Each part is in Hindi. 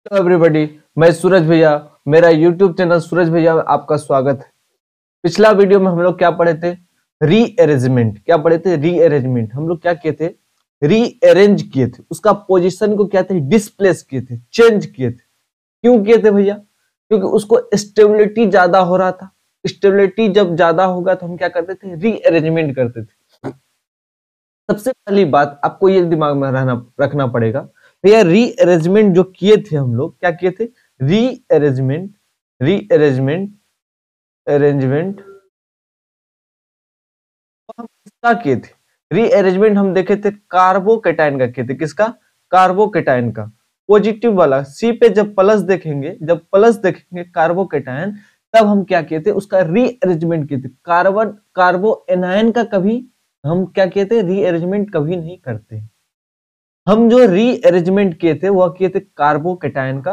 हेलो एवरीबॉडी, मैं सूरज भैया। मेरा यूट्यूब चैनल सूरज भैया में आपका स्वागत है। पिछला वीडियो में हम लोग क्या पढ़े थे? रीअरेंजमेंट। क्या पढ़े थे? रीअरेंजमेंट। हम लोग क्या किए थे? रीअरेंज किए थे, उसका पोजीशन को क्या थे? डिस्प्लेस किए थे, चेंज किए थे। क्यों किए थे भैया? क्योंकि उसको स्टेबिलिटी ज्यादा हो रहा था। स्टेबिलिटी जब ज्यादा होगा तो हम क्या करते थे? रीअरेंजमेंट करते थे। सबसे पहली बात आपको ये दिमाग में रखना पड़ेगा भैया, रीअरेंजमेंट जो किए थे हम लोग, क्या किए थे? रीअरेंजमेंट, रीअरेंजमेंट, अरेंजमेंट हम किसका किए थे? रीअरेंजमेंट हम देखे थे कार्बोकेटाइन का किए थे। किसका? कार्बोकेटाइन का। पॉजिटिव वाला सी पे जब प्लस देखेंगे, जब प्लस देखेंगे कार्बोकेटाइन, तब हम क्या किए थे? उसका रीअरेंजमेंट किए थे। कार्बो एनायन का कभी हम क्या किए थे? रीअरेंजमेंट कभी नहीं करते। हम जो रीअरेंजमेंट किए थे वह किए थे कार्बोकेटायन का।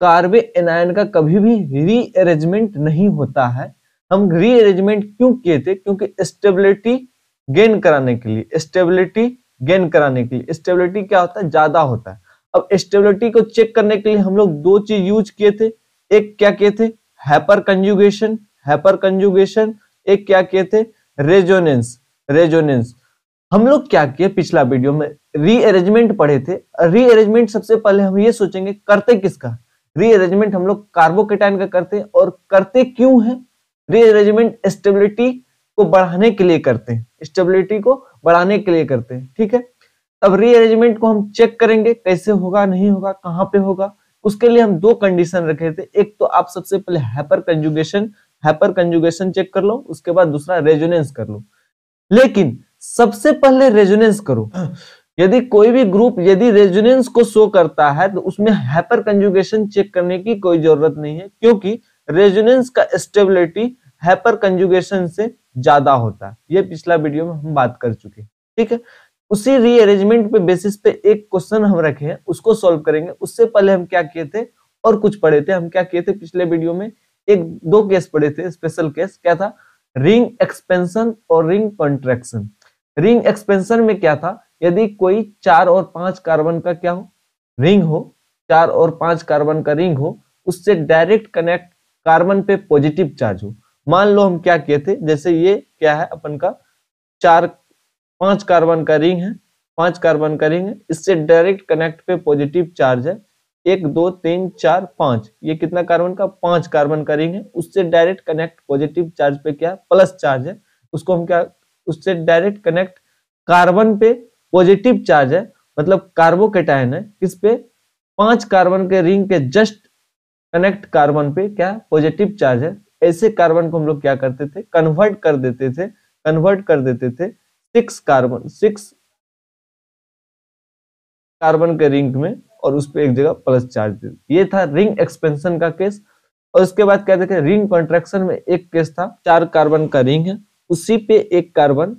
कार्बे एनायन का कभी भी रीअरेंजमेंट नहीं होता है। हम रीअरेंजमेंट क्यों किए थे? क्योंकि स्टेबिलिटी गेन कराने के लिए, स्टेबिलिटी गेन कराने के लिए। स्टेबिलिटी क्या होता है? ज्यादा होता है। अब स्टेबिलिटी को चेक करने के लिए हम लोग दो चीज यूज किए थे। एक क्या किए थे? Hyper conjugation, hyper conjugation. एक क्या किए थे? Resonance, resonance. हम लोग क्या किए पिछला वीडियो में? रीअरेंजमेंट पढ़े थे। रीअरेंजमेंट सबसे पहले हम ये सोचेंगे करते किसका? रीअरेंजमेंट हम लोग कार्बोकेटाइन का करते हैं। और करते क्यों है? रीअरेंजमेंट स्टेबिलिटी को बढ़ाने के लिए करते हैं, स्टेबिलिटी को बढ़ाने के लिए करते हैं। ठीक है, अब रीअरेंजमेंट को हम चेक करेंगे कैसे होगा, नहीं होगा, कहां पे होगा। उसके लिए हम दो कंडीशन रखे थे। एक तो आप सबसे पहले hyper conjugation, hyper conjugation check कर लो, उसके बाद दूसरा रेजोनेंस कर लो। लेकिन सबसे पहले रेजोनेंस करो। यदि कोई भी ग्रुप यदि रेजोनेंस को शो करता है तो उसमें हाइपर कंजुगेशन चेक करने की कोई जरूरत नहीं है, क्योंकि रेजोनेंस का स्टेबिलिटी हाइपर कंजुगेशन से ज्यादा होता है। ये पिछला वीडियो में हम बात कर चुके हैं। ठीक है, उसी रीअरेंजमेंट पे बेसिस पे एक क्वेश्चन हम रखे हैं, उसको सॉल्व करेंगे। उससे पहले हम क्या किए थे और कुछ पढ़े थे। हम क्या किए थे पिछले वीडियो में? एक दो केस पढ़े थे, स्पेशल केस। क्या था? रिंग एक्सपेंशन और रिंग कॉन्ट्रैक्शन। रिंग एक्सपेंशन में क्या था? यदि कोई 4 और 5 कार्बन का क्या हो? रिंग हो, 4 और 5 कार्बन का रिंग हो, उससे डायरेक्ट कनेक्ट कार्बन पे पॉजिटिव चार्ज हो। मान लो हम क्या किए थे, जैसे ये क्या है अपन का 5 कार्बन का रिंग है, 5 कार्बन का रिंग है, इससे डायरेक्ट कनेक्ट पे पॉजिटिव चार्ज है। 1 2 3 4 5, ये कितना कार्बन का? 5 कार्बन का रिंग है, उससे डायरेक्ट कनेक्ट पॉजिटिव चार्ज पे क्या? प्लस चार्ज है। उसको हम क्या? उससे डायरेक्ट कनेक्ट कार्बन पे पॉजिटिव चार्ज है, मतलब कार्बोकेटायन है। किस पे? 5 कार्बन के रिंग के जस्ट कनेक्ट कार्बन पे क्या? पॉजिटिव चार्ज है। ऐसे कार्बन को हम लोग क्या करते थे? कन्वर्ट कर देते थे, कन्वर्ट कर देते थे 6 कार्बन के रिंग में, और उस पर एक जगह प्लस चार्ज दे। ये था रिंग एक्सपेंशन का केस। और उसके बाद क्या देखे? रिंग कॉन्ट्रैक्शन में एक केस था, 4 कार्बन का रिंग है, उसी पे एक कार्बन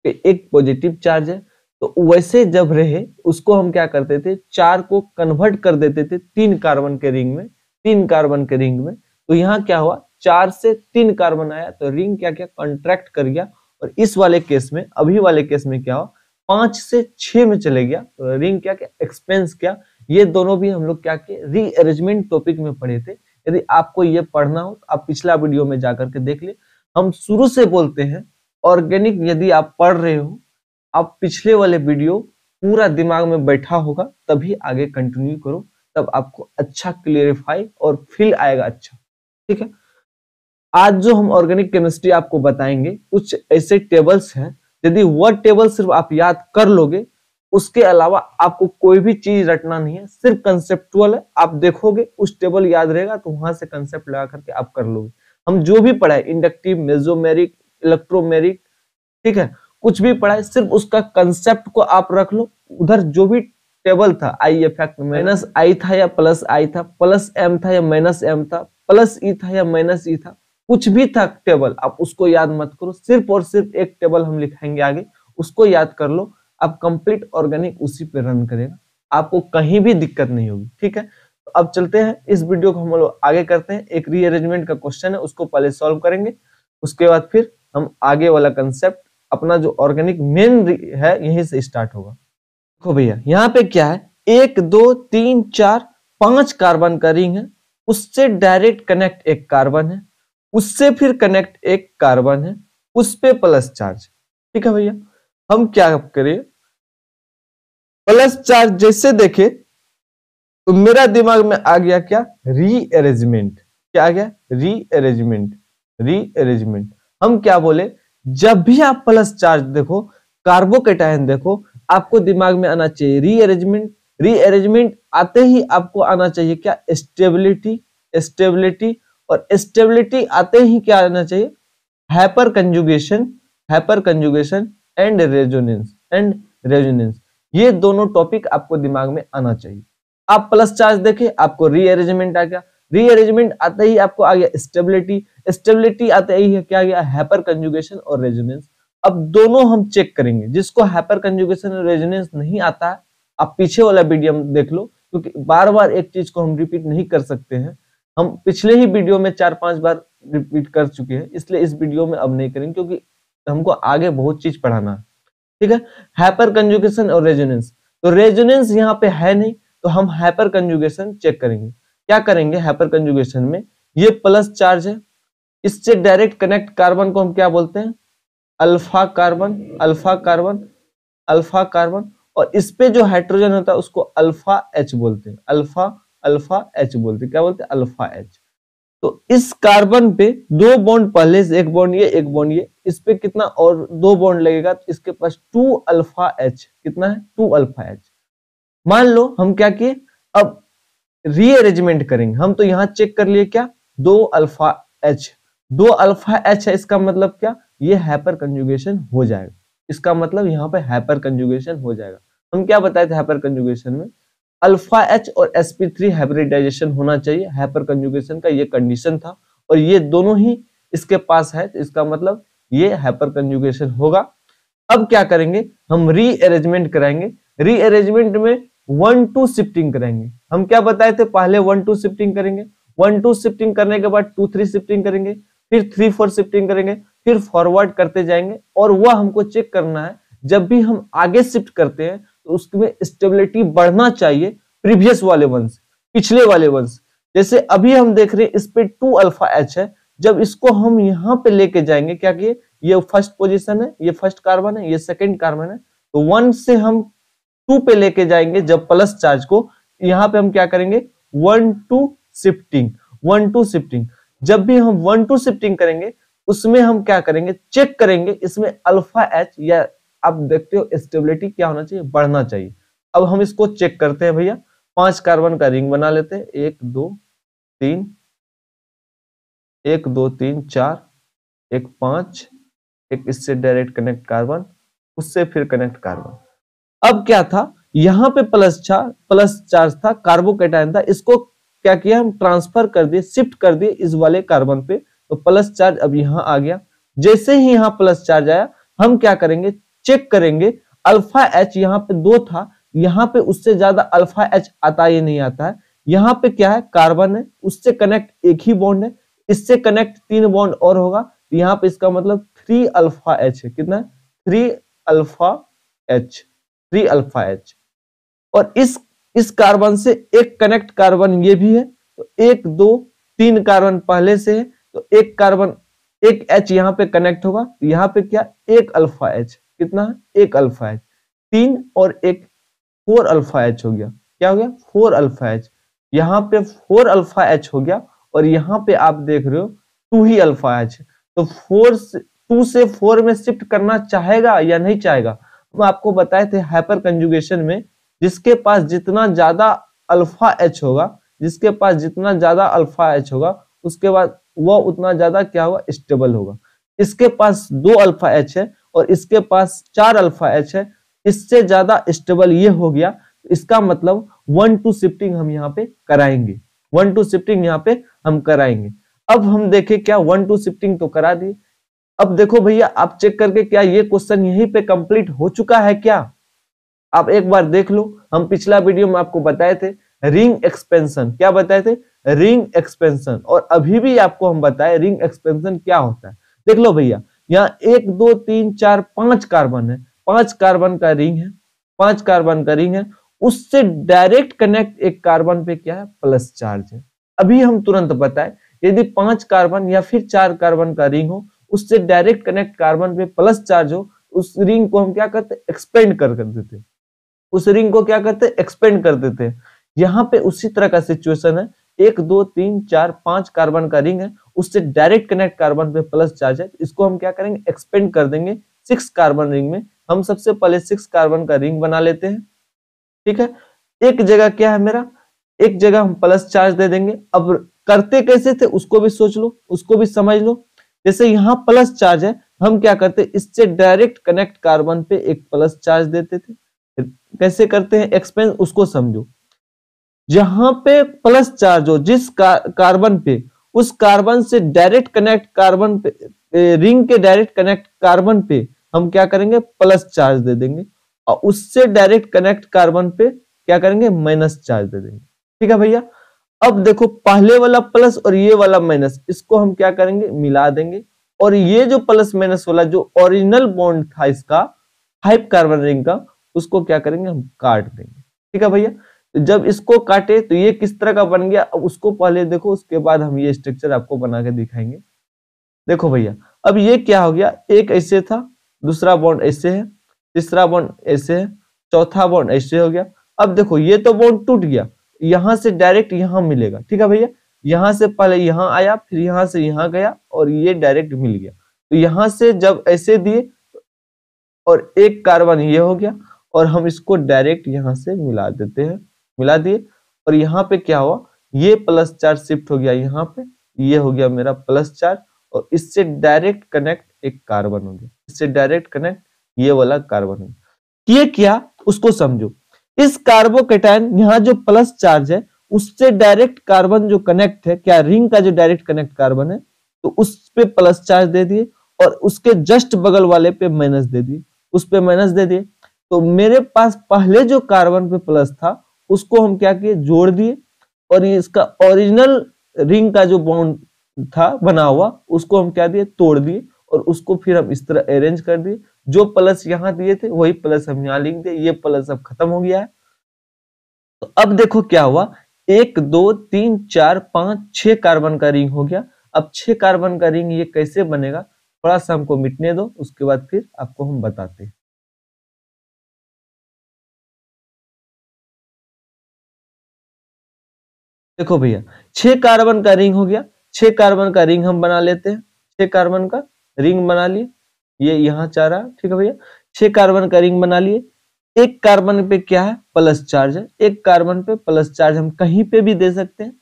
पे एक पॉजिटिव चार्ज है। तो वैसे जब रहे उसको हम क्या करते थे? 4 को कन्वर्ट कर देते थे 3 कार्बन के रिंग में, 3 कार्बन के रिंग में। तो यहाँ क्या हुआ? 4 से 3 कार्बन आया तो रिंग क्या क्या? कॉन्ट्रैक्ट कर गया। और इस वाले केस में, अभी वाले केस में क्या हुआ? 5 से 6 में चले गया तो रिंग क्या क्या? एक्सपेंस क्या? ये दोनों भी हम लोग क्या किए? रीअरेंजमेंट टॉपिक में पढ़े थे। यदि आपको ये पढ़ना हो तो आप पिछला वीडियो में जाकर के देख ले। हम शुरू से बोलते हैं, ऑर्गेनिक यदि आप पढ़ रहे हो, आप पिछले वाले वीडियो पूरा दिमाग में बैठा होगा, तभी आगे कंटिन्यू करो, तब आपको अच्छा क्लियरिफाई और फील आएगा अच्छा। ठीक है, आज जो हम ऑर्गेनिक केमिस्ट्री आपको बताएंगे, कुछ ऐसे टेबल्स हैं। यदि वह टेबल सिर्फ आप याद कर लोगे, उसके अलावा आपको कोई भी चीज रटना नहीं है, सिर्फ कंसेप्चुअल है। आप देखोगे उस टेबल याद रहेगा तो वहां से कंसेप्ट लगा करके आप कर लोगे। हम जो भी पढ़ाए, इंडक्टिव, मेसोमेरिक, इलेक्ट्रोमेरिक, ठीक है, कुछ भी पढ़ाए, सिर्फ उसका कंसेप्ट को आप रख लो। उधर जो भी टेबल था, आई इफेक्ट माइनस आई था या प्लस आई था, प्लस एम था या माइनस एम था, प्लस ई था या माइनस ई था, कुछ भी था टेबल, आप उसको याद मत करो। सिर्फ और सिर्फ एक टेबल हम लिखाएंगे आगे, उसको याद कर लो। आप कंप्लीट ऑर्गेनिक उसी पे रन करेगा, आपको कहीं भी दिक्कत नहीं होगी। ठीक है, तो अब चलते हैं, इस वीडियो को हम लोग आगे करते हैं। एक रीअरेंजमेंट का क्वेश्चन है, उसको पहले सॉल्व करेंगे, उसके बाद फिर हम आगे वाला कंसेप्ट, अपना जो ऑर्गेनिक मेन है, यहीं से स्टार्ट होगा। देखो भैया, यहाँ पे क्या है? 1 2 3 4 5 कार्बन का रिंग है, उससे डायरेक्ट कनेक्ट एक कार्बन है, उससे फिर कनेक्ट एक कार्बन है, उस पे प्लस चार्ज। ठीक है भैया, हम क्या करें, प्लस चार्ज जैसे देखे तो मेरा दिमाग में आ गया क्या, रीअरेंजमेंट। क्या आ गया, रीअरेंजमेंट। रीअरेंजमेंट हम क्या बोले, जब भी आप प्लस चार्ज देखो, कार्बोकेटायन देखो, आपको दिमाग में आना चाहिए रीअरेंजमेंट। रीअरेंजमेंट आते ही आपको आना चाहिए क्या, स्टेबिलिटी। स्टेबिलिटी और स्टेबिलिटी आते ही क्या आना चाहिए, hyper conjugation. Hyper conjugation and resonance. And resonance, ये दोनों टॉपिक आपको दिमाग में आना चाहिए। आप प्लस चार्ज देखे, आपको रीअरेंजमेंट आ गया, रीअरेंजमेंट आते ही आपको आ गया स्टेबिलिटी, स्टेबिलिटी आते ही क्या आ गया, हाइपर कंजुगेशन और रेजोनेंस। अब दोनों हम चेक करेंगे, जिसको हाइपर कंजुगेशन और रेजोनेंस नहीं आता है, आप पीछे वाला वीडियो देख लो, क्योंकि बार बार एक चीज को हम रिपीट नहीं कर सकते हैं। हम पिछले ही वीडियो में 4-5 बार रिपीट कर चुके हैं, इसलिए इस वीडियो में अब नहीं करेंगे, क्योंकि हमको आगे बहुत चीज पढ़ाना है। ठीक है, हाइपर कंजुगेशन और रेजोनेंस, तो रेजोनेंस यहाँ पे है नहीं, तो हम हाइपर कंजुगेशन चेक करेंगे। क्या करेंगे हाइपर कंजुगेशन में, ये प्लस चार्ज है, इससे डायरेक्ट कनेक्ट कार्बन को हम क्या बोलते हैं, alpha carbon. Alpha carbon, alpha carbon, और इस पे जो हाइड्रोजन होता है उसको अल्फा एच बोलते हैं। अल्फा, अल्फा एच बोलते हैं, क्या बोलते हैं, अल्फा एच। तो इस कार्बन पे 2 बॉन्ड पहले से, एक बॉन्ड ये, एक बॉन्ड ये, इस पे कितना और 2 बॉन्ड लगेगा, तो इसके पास 2 अल्फा एच, कितना है, 2 अल्फा एच। मान लो हम क्या किए, अब रीअरेंजमेंट करेंगे हम, तो यहां चेक कर लिए क्या, 2 अल्फा एच। 2 अल्फा एच है, इसका मतलब क्या, ये हाइपर कंजुगेशन हो जाएगा। इसका मतलब यहाँ पे हाइपर कंजुगेशन हो जाएगा। हम क्या बताए थे हाइपर कंजुगेशन में, अल्फा एच और sp3 हाइब्रिडाइजेशन होना चाहिए, हाइपर कंजुगेशन का ये कंडीशन था, और ये दोनों ही इसके पास है, तो इसका मतलब ये हाइपर कंजुगेशन होगा। अब क्या करेंगे, हम रीअरेंजमेंट कराएंगे। रीअरेंजमेंट में 1-2 शिफ्टिंग करेंगे। हम क्या बताए थे, पहले 1-2 शिफ्टिंग करेंगे, 1-2 शिफ्टिंग करने के बाद 2-3 शिफ्टिंग करेंगे, फिर 3-4 शिफ्टिंग करेंगे, फिर फॉरवर्ड करते जाएंगे। और वह हमको चेक करना है, जब भी हम आगे शिफ्ट करते हैं तो उसमें स्टेबिलिटी बढ़ना चाहिए प्रीवियस वाले वन से, पिछले वाले वन से। जैसे अभी हम देख रहे हैं इस पे 2 अल्फा एच है, जब इसको हम यहाँ पे लेके जाएंगे, क्या किए, ये फर्स्ट पोजीशन है, ये फर्स्ट कार्बन है, ये सेकंड कार्बन है, तो 1 से हम 2 पे लेके जाएंगे जब प्लस चार्ज को, यहाँ पे हम क्या करेंगे, 1-2 शिफ्टिंग। 1-2 शिफ्टिंग, जब भी हम 1-2 शिफ्टिंग करेंगे उसमें हम क्या करेंगे, चेक करेंगे इसमें अल्फा एच, या आप देखते हो स्टेबिलिटी क्या होना चाहिए, बढ़ना चाहिए। अब हम इसको चेक करते हैं भैया, 5 कार्बन का रिंग बना लेते हैं, 1 2 3, 1 2 3 4, एक 5, एक इससे डायरेक्ट कनेक्ट कार्बन, उससे फिर कनेक्ट कार्बन। अब क्या था, यहाँ पे प्लस चार्ज था, कार्बोकेटायन था, इसको क्या किया, हम ट्रांसफर कर दिए, शिफ्ट कर दिए इस वाले कार्बन पे, तो प्लस चार्ज अब यहाँ आ गया। जैसे ही यहाँ प्लस चार्ज आया, हम क्या करेंगे, चेक करेंगे, अल्फा एच यहाँ पे 2 था, यहाँ पे उससे ज्यादा अल्फा एच आता ही नहीं आता है। यहाँ पे क्या है, कार्बन है, उससे कनेक्ट एक ही बॉन्ड है, इससे कनेक्ट 3 बॉन्ड और होगा, यहाँ पे इसका मतलब 3 अल्फा एच है, कितना, 3 अल्फा एच, 3 अल्फा एच। और इस कार्बन से एक कनेक्ट कार्बन ये भी है, तो 1 2 3 कार्बन पहले से है, तो एक कार्बन, एक एच यहाँ पे कनेक्ट होगा, यहाँ पे क्या, 1 अल्फा एच, कितना है, 1 अल्फा एच, 3 और 1 4 अल्फा एच हो गया। क्या हो गया, 4 अल्फा एच। यहाँ पे 4 अल्फा एच हो गया, और यहाँ पे आप देख रहे हो 2 ही अल्फा एच। तो 2 से 4 में शिफ्ट करना चाहेगा या नहीं चाहेगा, हम आपको बताए थे हाइपर कंजुगेशन में, जिसके पास जितना ज्यादा अल्फा एच होगा, जिसके पास जितना ज्यादा अल्फा एच होगा, उसके बाद वह उतना ज्यादा क्या होगा, स्टेबल होगा। इसके पास 2 अल्फा एच है और इसके पास 4 अल्फा एच है, इससे ज्यादा स्टेबल ये हो गया। इसका मतलब 1-2 शिफ्टिंग हम यहाँ पे कराएंगे, 1-2 शिफ्टिंग यहाँ पे हम कराएंगे। अब हम देखें क्या, 1-2 शिफ्टिंग तो करा दी। अब देखो भैया, आप चेक करके क्या ये क्वेश्चन यहीं पे कंप्लीट हो चुका है क्या, आप एक बार देख लो। हम पिछला वीडियो में आपको बताए थे रिंग एक्सपेंशन, क्या बताए थे, रिंग एक्सपेंशन, और अभी भी आपको हम बताए रिंग एक्सपेंशन क्या होता है। देख लो भैया, यहाँ 1 2 3 4 5 कार्बन है, 5 कार्बन का रिंग है, 5 कार्बन का रिंग है, उससे डायरेक्ट कनेक्ट एक कार्बन पे क्या है, प्लस चार्ज है। अभी हम तुरंत बताएं, यदि 5 कार्बन या फिर 4 कार्बन का रिंग हो, उससे डायरेक्ट कनेक्ट कार्बन पे प्लस चार्ज हो, उस रिंग को हम क्या करते हैं, एक्सपेंड कर देते हैं। उस रिंग को क्या करते हैं, एक्सपेंड कर देते हैं। यहाँ पे उसी तरह का सिचुएशन है, 1 2 3 4 5 कार्बन का रिंग है, उससे डायरेक्ट कनेक्ट कार्बन पे प्लस चार्ज है, इसको हम क्या करेंगे, एक्सपेंड कर देंगे 6 कार्बन रिंग में। हम सबसे पहले 6 कार्बन का रिंग बना लेते हैं, ठीक है। एक जगह क्या है मेरा, एक जगह हम प्लस चार्ज दे देंगे। अब करते कैसे थे उसको भी सोच लो, उसको भी समझ लो। जैसे यहाँ प्लस चार्ज है, हम क्या करते, इससे डायरेक्ट कनेक्ट कार्बन पे एक प्लस चार्ज देते थे। कैसे करते हैं एक्सपेंस, उसको समझो। जहां पे प्लस चार्ज हो जिस कार्बन पे, उस कार्बन से डायरेक्ट कनेक्ट कार्बन पे, रिंग के डायरेक्ट कनेक्ट कार्बन पे हम क्या करेंगे, प्लस चार्ज दे देंगे, और उससे डायरेक्ट कनेक्ट कार्बन पे क्या करेंगे, माइनस चार्ज दे देंगे। ठीक है भैया। अब देखो पहले वाला प्लस और ये वाला माइनस, इसको हम क्या करेंगे, मिला देंगे, और ये जो प्लस माइनस वाला जो ओरिजिनल बॉन्ड था इसका 5 कार्बन रिंग का, उसको क्या करेंगे, हम काट देंगे। ठीक है भैया। तो जब इसको काटे तो ये किस तरह का बन गया, अब उसको पहले देखो, उसके बाद हम ये स्ट्रक्चर आपको बना के दिखाएंगे। देखो भैया, अब ये क्या हो गया, एक ऐसे था, दूसरा बॉन्ड ऐसे है, तीसरा बॉन्ड ऐसे है, चौथा बॉन्ड ऐसे हो गया। अब देखो ये तो बॉन्ड टूट गया, यहां से डायरेक्ट यहां मिलेगा। ठीक है भैया, यहां से पहले यहां आया, फिर यहां से यहां गया, और ये डायरेक्ट मिल गया। तो यहां से जब ऐसे दिए और एक कार्बन ये हो गया, और हम इसको डायरेक्ट यहां से मिला देते हैं, मिला दिए, और यहाँ पे क्या हुआ, ये प्लस चार्ज शिफ्ट हो गया यहाँ पे, ये हो गया मेरा प्लस चार्ज, और इससे डायरेक्ट कनेक्ट एक कार्बन हो गया, इससे डायरेक्ट कनेक्ट ये वाला कार्बन हो गया। ये क्या, उसको समझो। इस कार्बोकेटायन यहाँ जो प्लस चार्ज है, उससे डायरेक्ट कार्बन जो कनेक्ट है, क्या रिंग का जो डायरेक्ट कनेक्ट कार्बन है, तो उस पे प्लस चार्ज दे दिए, और उसके जस्ट बगल वाले पे माइनस दे दिए, उस पे माइनस दे दिए। तो मेरे पास पहले जो कार्बन पे प्लस था, उसको हम क्या किए, जोड़ दिए, और ये इसका ओरिजिनल रिंग का जो बॉन्ड था बना हुआ, उसको हम क्या दिए, तोड़ दिए, और उसको फिर हम इस तरह अरेंज कर दिए। जो प्लस यहाँ दिए थे वही प्लस हम यहाँ लिख दिए, ये प्लस अब खत्म हो गया है। तो अब देखो क्या हुआ, 1 2 3 4 5 6 कार्बन का रिंग हो गया। अब 6 कार्बन का रिंग ये कैसे बनेगा, थोड़ा सा हमको मिटने दो, उसके बाद फिर आपको हम बताते हैं। देखो भैया, 6 कार्बन का रिंग हो गया, 6 कार्बन का रिंग हम बना लेते हैं। 6 कार्बन का रिंग बना लिए, ये यहाँ चाह रहा, ठीक है भैया। 6 कार्बन का रिंग बना लिए। एक कार्बन पे क्या है, प्लस चार्ज है, एक कार्बन पे प्लस चार्ज हम कहीं पे भी दे सकते हैं।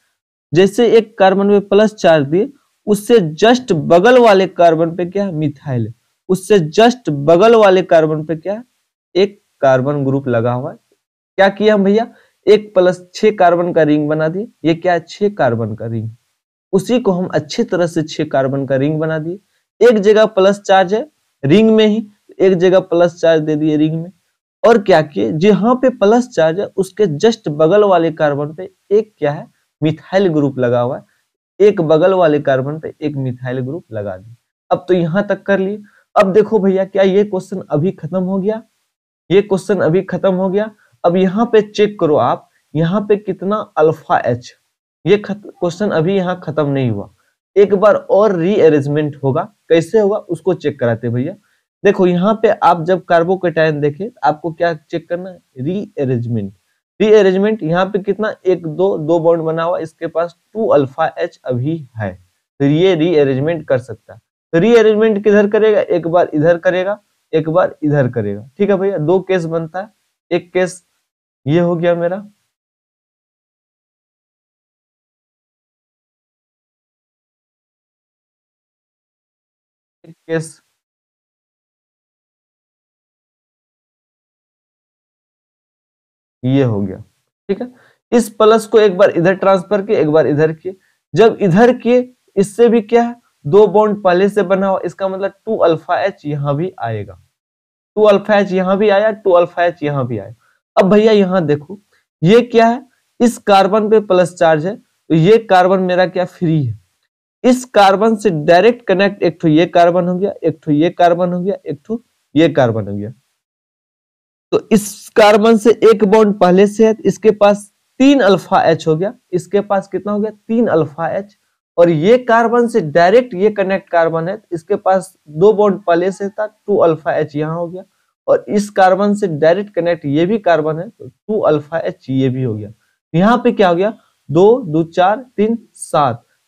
जैसे एक कार्बन पे प्लस चार्ज दिए, उससे जस्ट बगल वाले कार्बन पे क्या है, मिथाइल है, उससे जस्ट बगल वाले कार्बन पे क्या है, एक कार्बन ग्रुप लगा हुआ है। क्या किया हम भैया, एक प्लस 6 कार्बन का रिंग बना दिए, ये क्या है, 6 कार्बन का रिंग, उसी को हम अच्छी तरह से 6 कार्बन का रिंग बना दिए। एक जगह प्लस चार्ज है रिंग में ही, एक जगह प्लस चार्ज दे दिए रिंग में। और क्या किए, जहां पे प्लस चार्ज है उसके जस्ट बगल वाले कार्बन पे एक क्या है, मिथाइल ग्रुप लगा हुआ है, एक बगल वाले कार्बन पे एक मिथाइल ग्रुप लगा दिए। अब तो यहां तक कर लिए। अब देखो भैया, क्या ये क्वेश्चन अभी खत्म हो गया, ये क्वेश्चन अभी खत्म हो गया। अब यहाँ पे चेक करो आप, यहाँ पे कितना अल्फा एच, ये क्वेश्चन अभी यहाँ खत्म नहीं हुआ, एक बार और रीअरेंजमेंट होगा। कैसे होगा उसको चेक कराते भैया। देखो यहाँ पे आप जब कार्बोकेटायन देखे, आपको क्या चेक करना है, रीअरेंजमेंट। रीअरेंजमेंट यहाँ पे कितना, एक दो बॉन्ड बना हुआ, इसके पास 2 अल्फा एच अभी है, तो ये रीअरेंजमेंट कर सकता है। तो रीअरेंजमेंट किधर करेगा, एक बार इधर करेगा, एक बार इधर करेगा। ठीक है भैया, 2 केस बनता है। एक केस ये हो गया मेरा, एक केस ये हो गया। ठीक है, इस प्लस को एक बार इधर ट्रांसफर किए, एक बार इधर किए। जब इधर किए, इससे भी क्या है, 2 बॉन्ड पहले से बना हुआ, इसका मतलब 2 अल्फा एच यहां भी आएगा, 2 अल्फा एच यहां भी आया, 2 अल्फा एच यहां भी आया। अब भैया यहां देखो, ये क्या है, इस कार्बन पे प्लस चार्ज है, तो ये कार्बन मेरा क्या, फ्री है। इस कार्बन से डायरेक्ट कनेक्ट एक तो ये कार्बन हो गया, एक तो ये कार्बन हो गया, एक तो ये कार्बन हो गया। तो इस कार्बन से एक बॉन्ड पहले से है, इसके पास 3 अल्फा H हो गया, इसके पास कितना हो गया 3 अल्फा H, और ये कार्बन से डायरेक्ट ये कनेक्ट कार्बन है, इसके पास 2 बॉन्ड पहले से था, 2 अल्फा H यहाँ हो गया, और इस कार्बन से डायरेक्ट कनेक्ट ये भी कार्बन है तो 2 अल्फा H ये भी हो गया। यहाँ पे क्या हो गया 2 2 4 3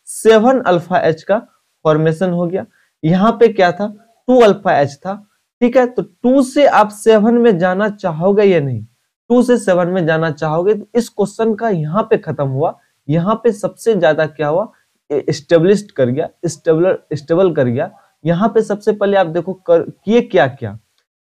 7 अल्फा H का फॉर्मेशन हो गया। यहाँ पे क्या था 2 अल्फा H था, ठीक है। तो 2 से आप 7 में जाना चाहोगे या नहीं, 2 से 7 में जाना चाहोगे तो इस क्वेश्चन का यहाँ पे खत्म हुआ। यहाँ पे सबसे ज्यादा क्या हुआ एस्टेब्लिश्ड कर गया, स्टेबल कर गया। यहाँ पे सबसे पहले आप देखो किए क्या क्या,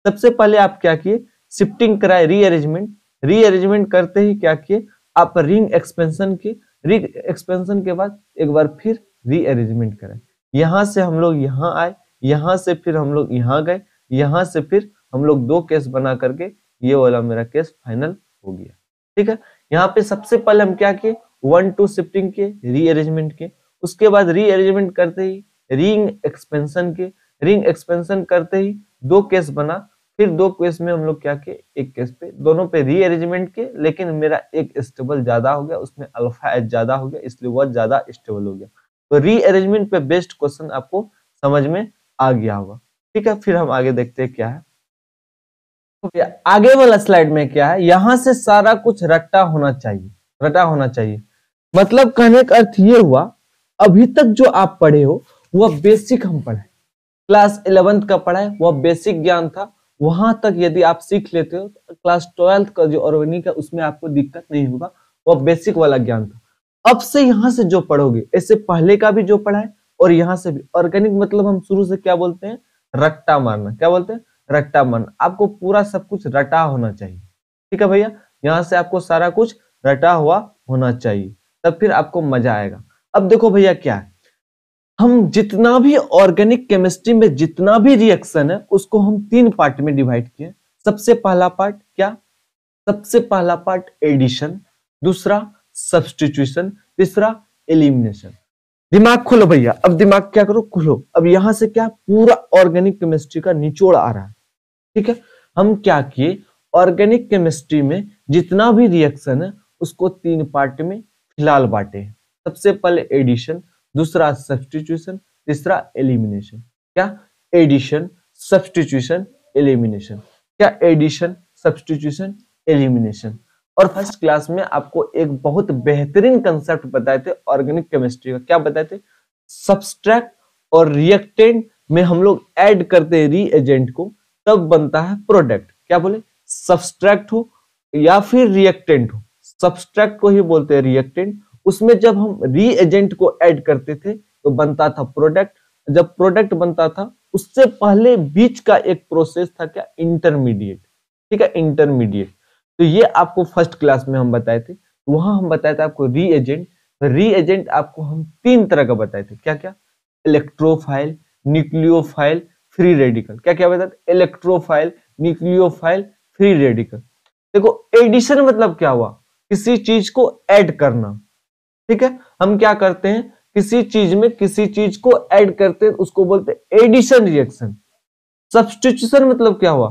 सबसे पहले आप क्या किए शिफ्टिंग कराए, रीअरेंजमेंट करते ही क्या किए आप रिंग एक्सपेंशन किए, रिंग एक्सपेंशन के बाद एक बार फिर रीअरेंजमेंट कराए। यहाँ से हम लोग यहाँ आए, यहाँ से फिर हम लोग यहाँ गए, यहाँ से फिर हम लोग 2 केस बना करके ये वाला मेरा केस फाइनल हो गया, ठीक है। यहाँ पे सबसे पहले हम क्या किए 1 2 शिफ्टिंग के रीअरेंजमेंट के, उसके बाद रीअरेंजमेंट करते ही रिंग एक्सपेंशन के, रिंग एक्सपेंशन करते ही 2 केस बना, फिर 2 केस में हम लोग क्या किए एक केस पे दोनों पे रीअरेंजमेंट के, लेकिन मेरा एक स्टेबल ज्यादा हो गया, उसमें अल्फा एच ज्यादा हो गया इसलिए वह ज्यादा स्टेबल हो गया। तो रीअरेंजमेंट पे बेस्ड क्वेश्चन आपको समझ में आ गया होगा, ठीक है। फिर हम आगे देखते हैं क्या है। तो आगे वाला स्लाइड में क्या है, यहां से सारा कुछ रट्टा होना चाहिए, रटा होना चाहिए। मतलब कहने का अर्थ ये हुआ अभी तक जो आप पढ़े हो वह बेसिक हम पढ़े, क्लास 11th का पढ़ा है वह बेसिक ज्ञान था, वहां तक यदि आप सीख लेते हो तो क्लास 12th का जो ऑर्गेनिक है उसमें आपको दिक्कत नहीं होगा, वह बेसिक वाला ज्ञान था। अब से यहां से जो पढ़ोगे इससे पहले का भी जो पढ़ा है और यहाँ से भी ऑर्गेनिक, मतलब हम शुरू से क्या बोलते हैं रट्टा मारना, क्या बोलते हैं रट्टा मारना। आपको पूरा सब कुछ रटा होना चाहिए, ठीक है भैया। यहाँ से आपको सारा कुछ रटा हुआ होना चाहिए, तब फिर आपको मजा आएगा। अब देखो भैया क्या है, हम जितना भी ऑर्गेनिक केमिस्ट्री में जितना भी रिएक्शन है उसको हम 3 पार्ट में डिवाइड किए। सबसे पहला पार्ट क्या, सबसे पहला पार्ट एडिशन, दूसरा सब्स्टिट्यूशन, तीसरा एलिमिनेशन। दिमाग खोलो भैया, अब दिमाग क्या करो खोलो। अब यहां से क्या पूरा ऑर्गेनिक केमिस्ट्री का निचोड़ आ रहा है, ठीक है। हम क्या किए ऑर्गेनिक केमिस्ट्री में जितना भी रिएक्शन है उसको 3 पार्ट में फिलहाल बांटे। सबसे पहले एडिशन, दूसरा सब्स्टिट्यूशन, तीसरा एलिमिनेशन। क्या एडिशन सब्स्टिट्यूशन एलिमिनेशन, क्या एडिशन सब्स्टिट्यूशन एलिमिनेशन। और फर्स्ट क्लास में आपको एक बहुत बेहतरीन कंसेप्ट बताए थे ऑर्गेनिक केमिस्ट्री का, क्या बताए थे सब्सट्रैक्ट और रिएक्टेंट में हम लोग ऐड करते हैं रीएजेंट को तब बनता है प्रोडक्ट। क्या बोले सब्सट्रैक्ट हो या फिर रिएक्टेंट हो, सब्सट्रैक्ट को ही बोलते हैं रिएक्टेंट, उसमें जब हम रीएजेंट को ऐड करते थे तो बनता था प्रोडक्ट। जब प्रोडक्ट बनता था उससे पहले बीच का एक प्रोसेस था क्या इंटरमीडिएट, ठीक है इंटरमीडिएट। तो ये आपको फर्स्ट क्लास में हम बताए थे, वहां हम बताए थे आपको रीएजेंट। रीएजेंट आपको हम 3 तरह का बताए थे, क्या क्या इलेक्ट्रोफाइल, न्यूक्लियोफाइल, फ्री रेडिकल। क्या क्या बताए थे इलेक्ट्रोफाइल, न्यूक्लियोफाइल, फ्री रेडिकल। देखो एडिशन मतलब क्या हुआ किसी चीज को ऐड करना, ठीक है। हम क्या करते हैं किसी चीज में किसी चीज को ऐड करते हैं उसको बोलते हैं एडिशन रिएक्शन। सब्स्टिट्यूशन मतलब क्या हुआ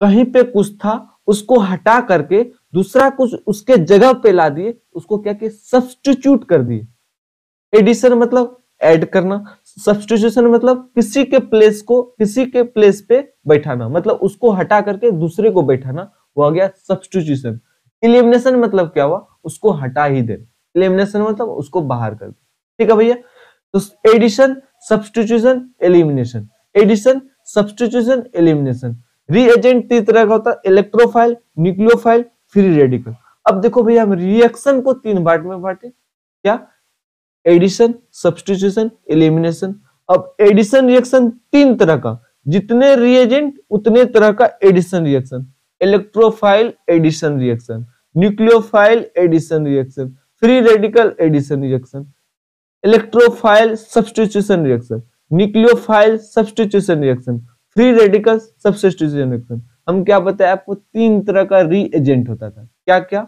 कहीं पे कुछ था उसको हटा करके दूसरा कुछ उसके जगह पे ला दिए, उसको क्या किया सब्स्टिट्यूट कर दिए। एडिशन मतलब ऐड करना, सब्स्टिट्यूशन मतलब किसी के प्लेस को किसी के प्लेस पे बैठाना, मतलब उसको हटा करके दूसरे को बैठाना, वो आ गया सब्स्टिट्यूशन। एलिमिनेशन मतलब क्या हुआ उसको हटा ही दे, एलिमिनेशन मतलब उसको बाहर कर दे, ठीक है भैया। तो addition substitution elimination, addition substitution elimination. Reagent 3 तरह का होता है इलेक्ट्रोफाइल, न्यूक्लियोफाइल, फ्री रेडिकल। अब देखो भैया हम रिएक्शन को 3 पार्ट में बांटे, क्या एडिशन सब्स्टिट्यूशन एलिमिनेशन। अब एडिशन रिएक्शन 3 तरह का, जितने रिएजेंट उतने तरह का addition reaction. Electrophile addition reaction, nucleophile addition reaction, free radical addition reaction, electrophile substitution reaction, nucleophile substitution reaction, free radical substitution reaction. हम क्या बताए आपको 3 तरह का रीएजेंट होता था, क्या क्या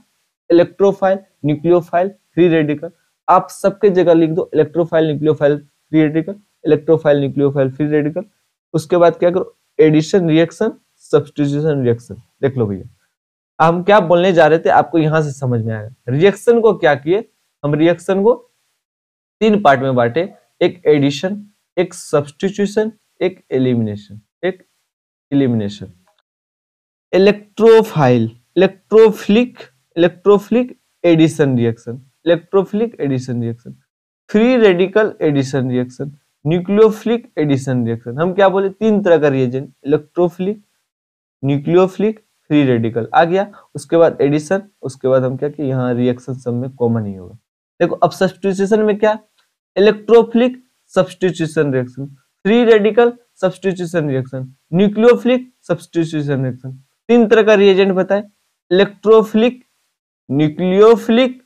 इलेक्ट्रोफाइल, न्यूक्लियोफाइल, फ्री रेडिकल। आप सबके जगह लिख दो electrophile, nucleophile, free radical, electrophile, nucleophile, free radical. उसके बाद क्या करो एडिशन रिएक्शन सब्स्टिट्यूशन रिएक्शन, देख लो भैया हम क्या बोलने जा रहे थे आपको यहां से समझ में आएगा। रिएक्शन को क्या किए हम, रिएक्शन को 3 पार्ट में बांटे, एक एडिशन, एक सब्स्टिट्यूशन, एक एलिमिनेशन, एक elimination. Electrophile, electrophilic addition reaction, electrophilic addition reaction, free radical addition reaction, nucleophilic addition reaction. हम क्या बोले, 3 तरह का reagent, electrophilic, nucleophilic, free radical आ गया। उसके बाद एडिशन, उसके बाद हम क्या कि यहाँ रिएक्शन सब में कॉमन ही होगा। देखो अब सब्स्टिट्यूशन में क्या, electrophilic substitution reaction, free radical substitution reaction, nucleophilic substitution reaction. 3 तरह का रिएजेंट बताए, electrophilic, nucleophilic,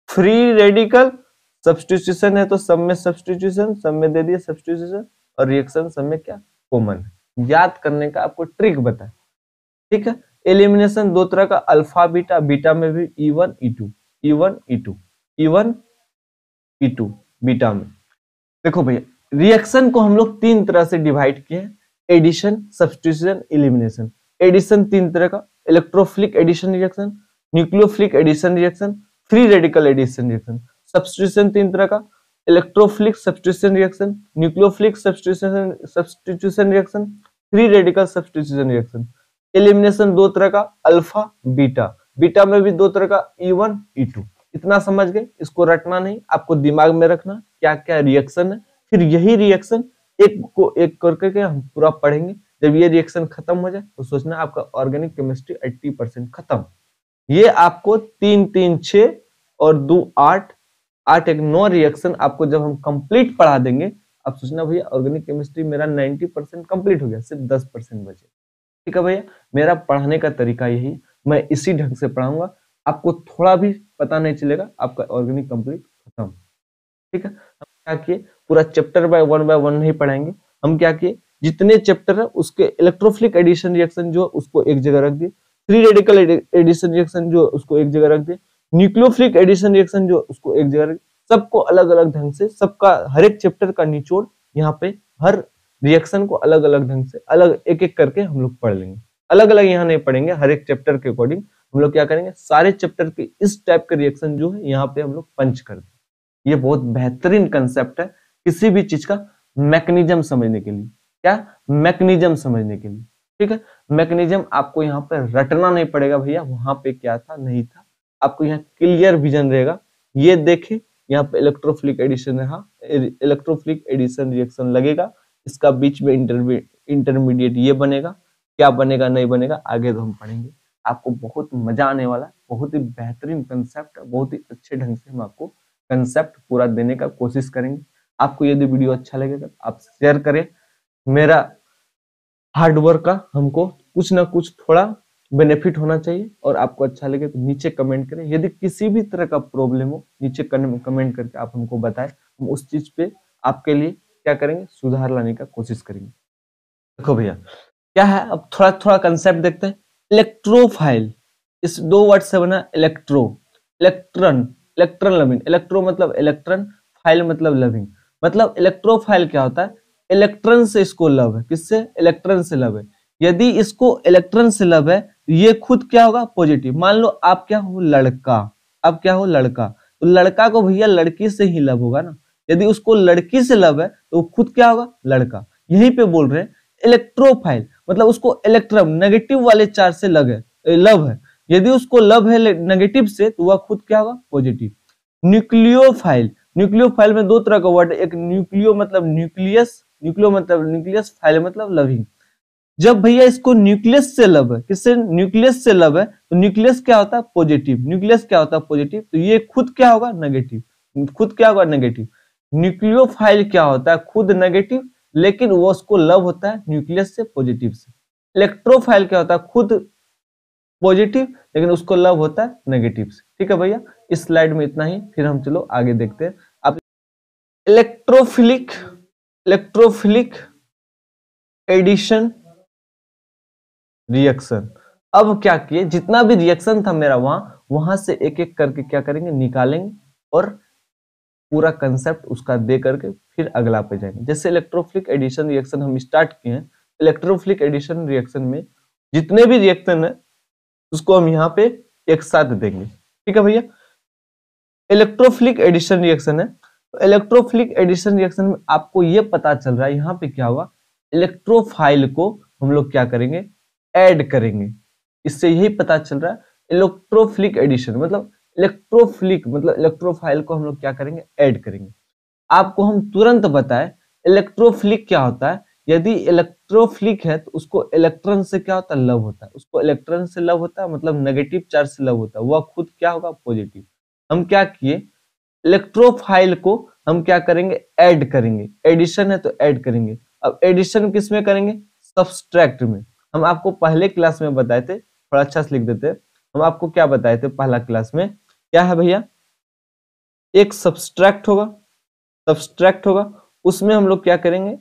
free radical. Substitution है तो सब में सब्स्टिट्यूशन, सब में दे दिए सब्स्टिट्यूशन, और रिएक्शन सब में क्या कॉमन है। याद करने का आपको ट्रिक बताए, ठीक है। एलिमिनेशन 2 तरह का, अल्फा बीटा, बीटा में भी E1 E2, E1 E2, E1 E2 beta में। देखो भैया रिएक्शन को हम लोग 3 तरह से डिवाइड किए हैं, एडिशन, सब्स्टिट्यूशन, एलिमिनेशन। एडिशन 3 तरह का, electrophilic addition reaction, nucleophilic addition reaction, free radical addition reaction. Substitution 3 तरह का, electrophilic substitution reaction, nucleophilic substitution reaction, free radical substitution reaction. Elimination 2 तरह का, अल्फा बीटा, बीटा में भी 2 तरह का, E1 E2। इतना समझ गए, इसको रटना नहीं, आपको दिमाग में रखना क्या क्या रिएक्शन है, फिर यही रिएक्शन एक को एक करके के हम पूरा पढ़ेंगे। जब ये रिएक्शन खत्म हो जाए तो सोचना आपका ऑर्गेनिक केमिस्ट्री 80% खत्म। ये आपको 3 3 6 और 2 8 8 एक 9 रिएक्शन आपको जब हम कंप्लीट पढ़ा देंगे, आप सोचना भैया ऑर्गेनिक केमिस्ट्री मेरा 90% कंप्लीट हो गया, सिर्फ 10% बचे। ठीक है भैया, मेरा पढ़ाने का तरीका यही, मैं इसी ढंग से पढ़ाऊंगा, आपको थोड़ा भी पता नहीं चलेगा, आपका ऑर्गेनिक कंप्लीट खत्म। ठीक है, हम क्या किए, पूरा चैप्टर बाय वन नहीं पढ़ाएंगे। हम क्या किए, जितने चैप्टर है उसके इलेक्ट्रोफिलिक एडिशन रिएक्शन जो उसको एक जगह रख दिए, फ्री रेडिकल एडिशन रिएक्शन जो उसको एक जगह रख दिए, न्यूक्लियोफिलिक एडिशन रिएक्शन जो उसको एक जगह रख दिए। सबको अलग अलग ढंग से, सबका हर एक चैप्टर का निचोड़ यहाँ पे, हर रिएक्शन को अलग अलग ढंग से अलग एक एक करके हम लोग पढ़ लेंगे। अलग अलग यहाँ नहीं पढ़ेंगे, हर एक चैप्टर के अकॉर्डिंग हम लोग क्या करेंगे, सारे चैप्टर के इस टाइप के रिएक्शन जो है यहाँ पे हम लोग पंच कर देंगे। ये बहुत बेहतरीन कंसेप्ट है किसी भी चीज का मैकेनिज्म समझने के लिए। क्या, मैकेनिज्म समझने के लिए। ठीक है, मैकेनिज्म आपको यहाँ पे रटना नहीं पड़ेगा भैया, वहां पे क्या था नहीं था, आपको यहाँ क्लियर विजन रहेगा। ये देखे यहाँ पे इलेक्ट्रोफिलिक एडिशन रहा, इलेक्ट्रोफिलिक एडिशन रिएक्शन लगेगा, इसका बीच में इंटरमीडिएट ये बनेगा, क्या बनेगा नहीं बनेगा आगे तो हम पढ़ेंगे। आपको बहुत मजा आने वाला है, बहुत ही बेहतरीन कंसेप्ट है, बहुत ही अच्छे ढंग से हम आपको कंसेप्ट पूरा देने का कोशिश करेंगे। आपको यदि वीडियो अच्छा लगेगा तो आप शेयर करें, मेरा हार्डवर्क का हमको कुछ ना कुछ थोड़ा बेनिफिट होना चाहिए, और आपको अच्छा लगे तो नीचे कमेंट करें। यदि किसी भी तरह का प्रॉब्लम हो नीचे कमेंट करके आप हमको बताएं, हम उस चीज पे आपके लिए क्या करेंगे, सुधार लाने का कोशिश करेंगे। देखो भैया क्या है, अब थोड़ा थोड़ा कंसेप्ट देखते हैं। इलेक्ट्रोफाइल, इस 2 वर्ड से बना, electro, electron, electron loving, electro मतलब इलेक्ट्रॉन, फाइल मतलब लविंग। मतलब इलेक्ट्रोफाइल क्या होता है, इलेक्ट्रॉन से इसको लव है, किससे, इलेक्ट्रॉन से लव है। यदि इसको इलेक्ट्रॉन से लव है तो ये खुद क्या होगा, पॉजिटिव। मान लो आप क्या हो, लड़का, आप क्या हो, लड़का, तो लड़का को भैया लड़की से ही लव होगा ना। यदि उसको लड़की से लव है तो खुद क्या होगा, लड़का। यहीं पे बोल रहे हैं इलेक्ट्रोफाइल, मतलब उसको इलेक्ट्रॉन नेगेटिव वाले चार्ज से लव है। यदि उसको लव है नेगेटिव से तो वह खुद क्या होगा, पॉजिटिव। न्यूक्लियोफाइल, न्यूक्लियोफाइल में 2 तरह का वर्ड है, एक न्यूक्लियो मतलब न्यूक्लियस, न्यूक्लियो मतलब न्यूक्लियस, फाइल मतलब लविंग। जब भैया इसको न्यूक्लियस से लव है, किससे, न्यूक्लियस से लव है, तो न्यूक्लियस क्या होता है, पॉजिटिव। न्यूक्लियस क्या होता है, पॉजिटिव, तो ये खुद क्या होगा, नेगेटिव, खुद क्या होगा, नेगेटिव। न्यूक्लियोफाइल क्या होता है, खुद नेगेटिव, लेकिन वो उसको लव होता है न्यूक्लियस से, पॉजिटिव से। इलेक्ट्रोफाइल क्या होता है, खुद पॉजिटिव लेकिन उसको लव होता है नेगेटिव से। ठीक है भैया, इस स्लाइड में इतना ही, फिर हम चलो आगे देखते हैं। आप इलेक्ट्रोफिलिक, इलेक्ट्रोफिलिक एडिशन रिएक्शन। अब क्या किए, जितना भी रिएक्शन था मेरा वहां से एक एक करके क्या करेंगे, निकालेंगे, और पूरा कंसेप्ट उसका दे करके फिर अगला पे जाएंगे। जैसे इलेक्ट्रोफिलिक एडिशन रिएक्शन हम स्टार्ट किए हैं, इलेक्ट्रोफिलिक एडिशन रिएक्शन में जितने भी रिएक्शन है उसको हम यहाँ पे एक साथ देंगे। ठीक है भैया, इलेक्ट्रोफिलिक एडिशन रिएक्शन है। तो इलेक्ट्रोफिलिक एडिशन रिएक्शन में आपको ये पता चल रहा है यहाँ पे क्या हुआ, इलेक्ट्रोफाइल को हम लोग क्या करेंगे, ऐड करेंगे। इससे यही पता चल रहा है इलेक्ट्रोफिलिक एडिशन मतलब इलेक्ट्रोफिलिक मतलब इलेक्ट्रोफाइल को हम लोग क्या करेंगे, ऐड करेंगे। आपको हम तुरंत बताएं इलेक्ट्रोफिलिक क्या होता है। यदि इलेक्ट्रोफिलिक है तो उसको इलेक्ट्रॉन से क्या होता है, लव होता है। उसको इलेक्ट्रॉन से लव होता है मतलब नेगेटिव चार्ज से लव होता है, वह खुद क्या होगा, पॉजिटिव। हम क्या किए, इलेक्ट्रोफाइल को हम क्या करेंगे, ऐड करेंगे। एडिशन है तो ऐड करेंगे। अब एडिशन किस में करेंगे, सब्सट्रैक्ट में। हम आपको पहले क्लास में बताए थे, थोड़ा अच्छा से लिख देते। हम आपको क्या बताए थे पहला क्लास में, क्या है भैया, एक सब्सट्रैक्ट होगा, सब्सट्रैक्ट होगा, उसमें हम लोग क्या करेंगे,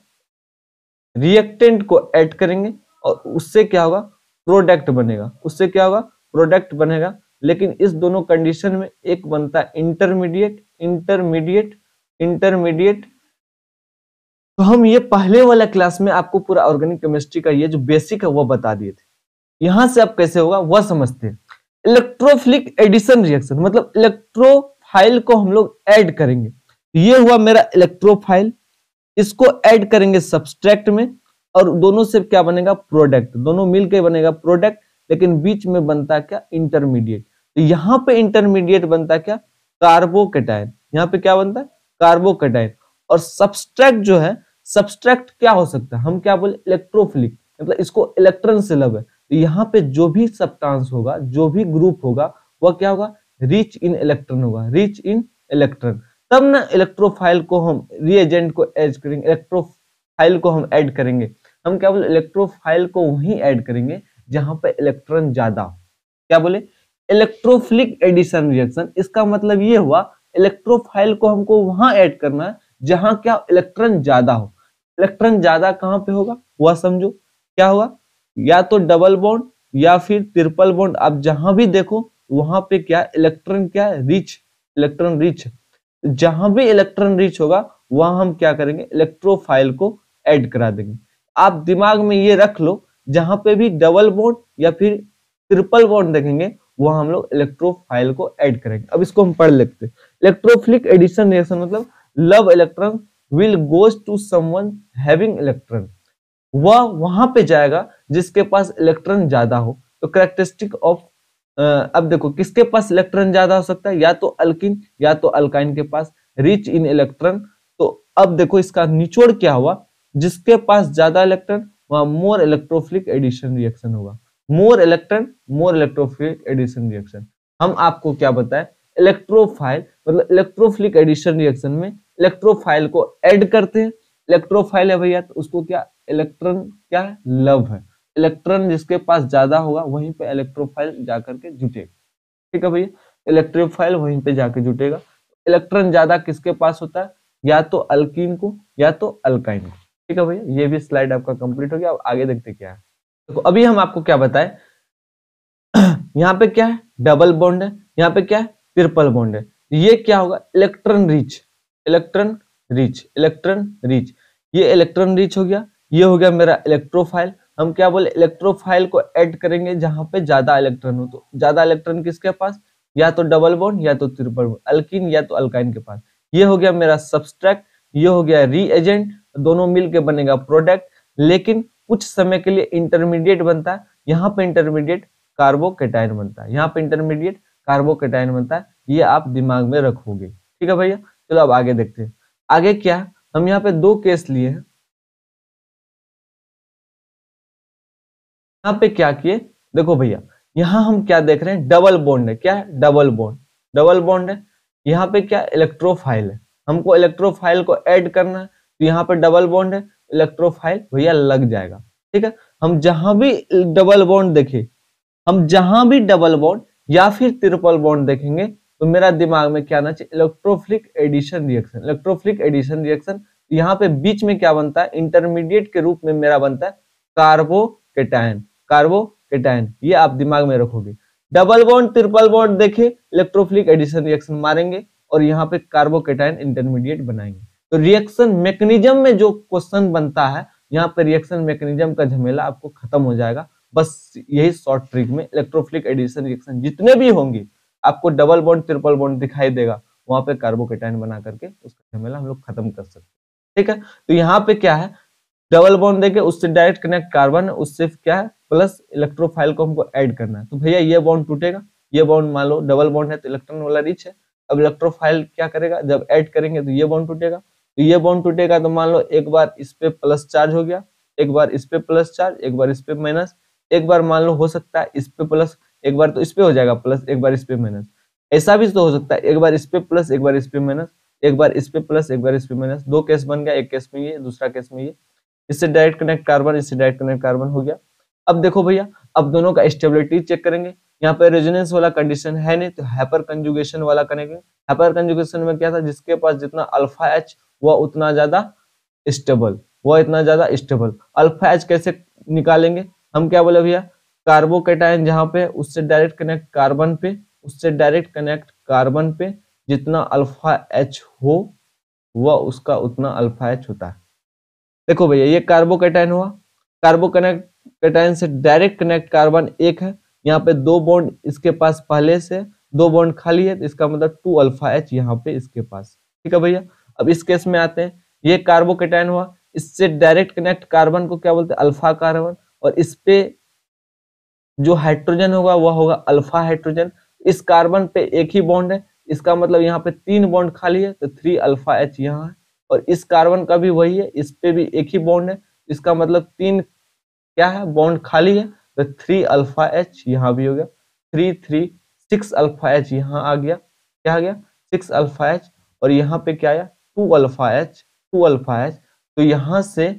रिएक्टेंट को ऐड करेंगे और उससे क्या होगा, प्रोडक्ट बनेगा। उससे क्या होगा, प्रोडक्ट बनेगा। लेकिन इस दोनों कंडीशन में एक बनता है इंटरमीडिएट, इंटरमीडिएट, इंटरमीडिएट। तो हम ये पहले वाला क्लास में आपको पूरा ऑर्गेनिक केमिस्ट्री का ये जो बेसिक है वो बता दिए थे। यहां से अब कैसे होगा वह समझते हैं। इलेक्ट्रोफिलिक एडिशन रिएक्शन मतलब इलेक्ट्रोफाइल को हम लोग ऐड करेंगे। ये हुआ मेरा इलेक्ट्रोफाइल, इसको ऐड करेंगे सब्सट्रैक्ट में और दोनों से क्या बनेगा, प्रोडक्ट। दोनों मिलकर बनेगा प्रोडक्ट, लेकिन बीच में बनता क्या, इंटरमीडिएट। तो यहाँ पे इंटरमीडिएट बनता क्या, कार्बोकेटायन। यहाँ पे क्या बनता है, कार्बोकेटायन। और सब्सट्रैक्ट जो है, सब्सट्रैक्ट क्या हो सकता है, हम क्या बोले, इलेक्ट्रोफिलिक मतलब इसको इलेक्ट्रॉन से लव है। तो यहाँ पे जो भी सब्सटेंस होगा, जो भी ग्रुप होगा, वह क्या होगा, रिच इन इलेक्ट्रॉन होगा, रिच इन इलेक्ट्रॉन। तब ना इलेक्ट्रोफाइल को हम रिएजेंट को ऐड करेंगे, इलेक्ट्रोफाइल को हम ऐड करेंगे। हम क्या बोले, इलेक्ट्रोफाइल को वहीं ऐड करेंगे जहां पे इलेक्ट्रॉन ज्यादा हो। क्या बोले, इलेक्ट्रोफिलिक एडिशन रिएक्शन, इसका मतलब ये हुआ इलेक्ट्रोफाइल को हमको वहां ऐड करना है जहां क्या, इलेक्ट्रॉन ज्यादा हो। इलेक्ट्रॉन ज्यादा कहां पे होगा वह समझो, क्या होगा, या तो डबल बॉन्ड या फिर ट्रिपल बॉन्ड। आप जहां भी देखो वहां पे क्या, इलेक्ट्रॉन क्या, रिच, इलेक्ट्रॉन रिच। जहां भी इलेक्ट्रॉन रिच होगा वहां हम क्या करेंगे, इलेक्ट्रोफाइल को ऐड करा देंगे। आप दिमाग में ये रख लो, जहां पे भी डबल बॉन्ड या फिर ट्रिपल बॉन्ड देखेंगे वहां हम लोग इलेक्ट्रोफाइल को ऐड करेंगे। अब इसको हम पढ़ लेते हैं। इलेक्ट्रोफिलिक एडिशन रिएक्शन मतलब love electron will goes to someone having electron, वह वहां पे जाएगा जिसके पास इलेक्ट्रॉन ज्यादा हो। तो कैरेक्टरिस्टिक ऑफ, अब देखो किसके पास इलेक्ट्रॉन ज्यादा हो सकता है, या तो अल्किन या तो अल्काइन के पास, रिच इन इलेक्ट्रॉन। तो अब देखो इसका निचोड़ क्या हुआ, जिसके पास ज्यादा इलेक्ट्रॉन वहां मोर इलेक्ट्रोफिलिक एडिशन रिएक्शन होगा। मोर इलेक्ट्रॉन, मोर इलेक्ट्रोफिलिक एडिशन रिएक्शन। हम आपको क्या बताएं, इलेक्ट्रोफाइल मतलब इलेक्ट्रोफिलिक एडिशन रिएक्शन में इलेक्ट्रोफाइल को ऐड करते हैं। इलेक्ट्रोफाइल है भैया तो उसको क्या, इलेक्ट्रॉन क्या है, लव है। इलेक्ट्रॉन जिसके पास ज्यादा होगा वहीं पे इलेक्ट्रोफाइल जाकर के जुटेगा। ठीक है भैया, इलेक्ट्रोफाइल वहीं पे जाके जुटेगा। इलेक्ट्रॉन ज्यादा किसके पास होता है, या तो अल्कीन को या तो अल्काइन को। ठीक है भैया, ये भी स्लाइड आपका कंप्लीट हो गया। अब आगे देखते क्या है। देखो अभी हम आपको क्या बताएं, यहाँ पे क्या है, डबल बॉन्ड है, यहाँ पे क्या है, ट्रिपल बॉन्ड है। ये क्या होगा, electron rich, electron rich, electron rich. ये इलेक्ट्रॉन रिच हो गया। ये हो गया मेरा इलेक्ट्रोफाइल। हम क्या बोले, इलेक्ट्रोफाइल को ऐड करेंगे जहां पे ज्यादा इलेक्ट्रॉन हो। तो ज्यादा इलेक्ट्रॉन किसके पास, या तो डबल बॉन्ड या तो ट्रिपल बॉन्ड, अल्कीन या तो अल्काइन के पास। ये हो गया मेरा सब्सट्रैक्ट, ये हो गया रीएजेंट, दोनों मिलके बनेगा प्रोडक्ट। लेकिन कुछ समय के लिए इंटरमीडिएट बनता है। यहाँ पे इंटरमीडिएट कार्बोकेटायन बनता है, यहाँ पे इंटरमीडिएट कार्बोकेटायन बनता है। ये आप दिमाग में रखोगे। ठीक है भैया, चलो अब आगे देखते हैं। आगे क्या, हम यहाँ पे दो केस लिए हैं। यहाँ पे क्या किए, देखो भैया, यहाँ हम क्या देख रहे हैं, डबल बॉन्ड है। क्या है, डबल बॉन्ड, डबल बॉन्ड है। यहाँ पे क्या, इलेक्ट्रोफाइल है। हमको इलेक्ट्रोफाइल को ऐड करना है, तो यहाँ पे डबल बॉन्ड है, इलेक्ट्रोफाइल भैया लग जाएगा। ठीक है, हम जहां भी डबल बॉन्ड देखे, हम जहां भी डबल बॉन्ड या फिर ट्रिपल बॉन्ड देखेंगे तो मेरा दिमाग में क्या आना चाहिए, electrophilic addition reaction, electrophilic addition reaction. यहाँ पे बीच में क्या बनता है, इंटरमीडिएट के रूप में मेरा बनता है कार्बोकेटायन, कार्बोकेटायन। ये आप दिमाग में रखोगे। डबल बॉन्ड ट्रिपल बॉन्ड देखे, इलेक्ट्रोफिलिक एडिशन रिएक्शन मारेंगे और यहाँ पे कार्बोकेटायन इंटरमीडिएट बनाएंगे। तो रिएक्शन मैकेनिज्म में जो क्वेश्चन बनता है, यहाँ पे रिएक्शन मैकेनिज्म का झमेला आपको खत्म हो जाएगा। बस यही शॉर्ट ट्रिक में इलेक्ट्रोफिलिक एडिशन रिएक्शन जितने भी होंगे आपको डबल बॉन्ड ट्रिपल बॉन्ड दिखाई देगा, वहां पे कार्बोकेटाइन बना करके उसका झमेला हम लोग खत्म कर सकते हैं। ठीक है, तो यहाँ पे क्या है, डबल बॉन्ड देके उससे डायरेक्ट कनेक्ट कार्बन है, उससे क्या है प्लस इलेक्ट्रोफाइल को हमको ऐड करना है। तो भैया ये बॉन्ड टूटेगा, ये बॉन्ड मान लो डबल बॉन्ड है तो इलेक्ट्रॉन वाला रिच है, अब इलेक्ट्रोफाइल क्या करेगा, जब ऐड करेंगे तो ये बॉन्ड टूटेगा, तो ये बॉन्ड टूटेगा तो मान लो एक बार इस पे प्लस चार्ज हो गया, एक बार इस पे प्लस चार्ज, एक बार इस पे माइनस, एक बार मान लो हो सकता है इस पे प्लस, एक बार तो इस पे हो जाएगा प्लस, एक बार इस पे माइनस, ऐसा भी तो हो सकता है एक बार इस पे प्लस एक बार इस पे माइनस, एक बार इस पे प्लस एक बार इस पे माइनस, दो केस बन गया, एक केस में ये दूसरा केस में ये, इससे डायरेक्ट कनेक्ट कार्बन, इससे डायरेक्ट कनेक्ट कार्बन हो गया। अब देखो भैया, अब दोनों का स्टेबिलिटी चेक करेंगे, यहाँ पे रेजोनेंस वाला कंडीशन है नहीं तो हाइपर कंजुगेशन वाला करेंगे। हाइपर कंजुगेशन में क्या था, जिसके पास जितना अल्फा एच वह उतना ज्यादा स्टेबल, वह इतना ज्यादा स्टेबल। अल्फा एच कैसे निकालेंगे, हम क्या बोले भैया, कार्बोकेटाइन जहां पे उससे डायरेक्ट कनेक्ट कार्बन पे, उससे डायरेक्ट कनेक्ट कार्बन पे जितना अल्फा एच हो वह उसका उतना अल्फा एच होता है। देखो भैया ये कार्बोकेटाइन हुआ, कार्बोकेटाइन से डायरेक्ट कनेक्ट कार्बन एक है, यहाँ पे दो बॉन्ड इसके पास पहले से, दो बॉन्ड खाली है तो इसका मतलब 2 अल्फा एच यहाँ पे इसके पास। ठीक है भैया, अब इस केस में आते हैं, ये कार्बोकेटाइन हुआ, इससे डायरेक्ट कनेक्ट कार्बन को क्या बोलते हैं, अल्फा कार्बन, और इस पे जो हाइड्रोजन होगा वह होगा अल्फा हाइड्रोजन। इस कार्बन पे एक ही बॉन्ड है, इसका मतलब यहाँ पे 3 बॉन्ड खाली है तो 3 अल्फा एच यहाँ है, और इस कार्बन का भी वही है, इस पे भी एक ही बॉन्ड है, इसका मतलब 3 क्या है बॉन्ड खाली है तो 3 अल्फा एच यहाँ भी हो गया, 3 3 6 अल्फा एच यहाँ आ गया, क्या आ गया 6 अल्फा एच, और यहाँ पे क्या आया 2 अल्फा एच, 2 अल्फा एच। तो यहाँ से